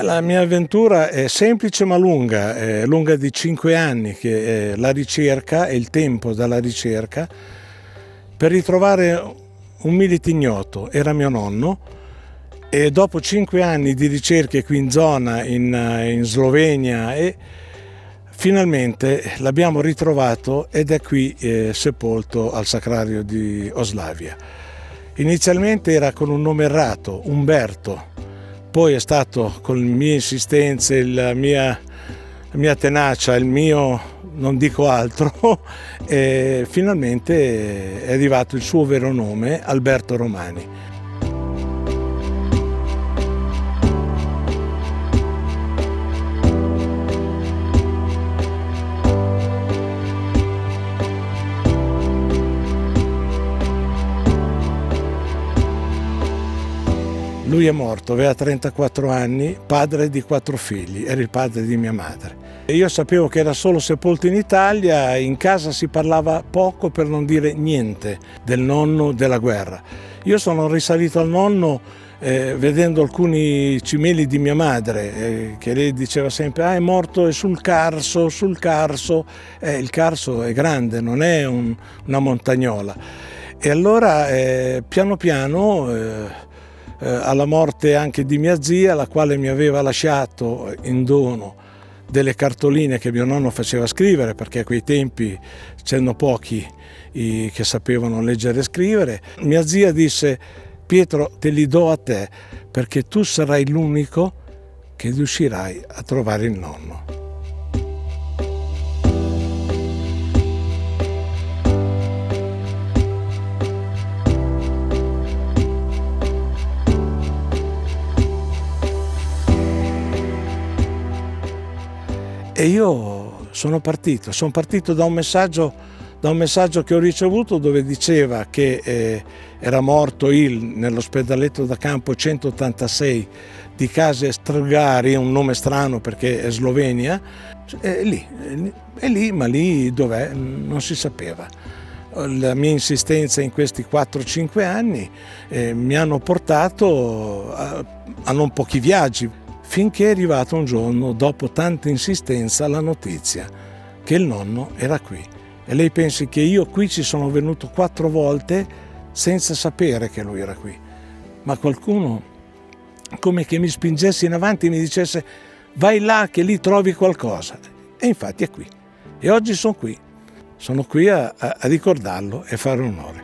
La mia avventura è semplice ma lunga, è lunga di 5 anni, che è la ricerca e il tempo dalla ricerca per ritrovare un milite ignoto. Era mio nonno e dopo 5 anni di ricerche qui in zona, in Slovenia, e finalmente l'abbiamo ritrovato ed è qui sepolto al Sacrario di Oslavia. Inizialmente era con un nome errato, Umberto. Poi è stato, con le mie insistenze, la mia tenacia, il mio non dico altro, e finalmente è arrivato il suo vero nome, Alberto Romani. Lui è morto, aveva 34 anni, padre di 4 figli, era il padre di mia madre. E io sapevo che era solo sepolto in Italia, in casa si parlava poco, per non dire niente, del nonno della guerra. Io sono risalito al nonno vedendo alcuni cimeli di mia madre, che lei diceva sempre, è morto sul Carso, sul Carso. Il Carso è grande, non è una montagnola. E allora piano piano, alla morte anche di mia zia, la quale mi aveva lasciato in dono delle cartoline che mio nonno faceva scrivere, perché a quei tempi c'erano pochi che sapevano leggere e scrivere. Mia zia disse: Pietro, te li do a te perché tu sarai l'unico che riuscirai a trovare il nonno. E io sono partito da un messaggio che ho ricevuto, dove diceva che era morto nell'ospedaletto da campo 186 di Case Strgari, un nome strano perché è Slovenia, ma lì dov'è? Non si sapeva. La mia insistenza in questi 4-5 anni mi hanno portato a non pochi viaggi, finché è arrivato un giorno, dopo tanta insistenza, la notizia che il nonno era qui. E lei pensi che io qui ci sono venuto 4 volte senza sapere che lui era qui. Ma qualcuno, come che mi spingesse in avanti e mi dicesse: vai là che lì trovi qualcosa. E infatti è qui. E oggi sono qui a ricordarlo e fare onore.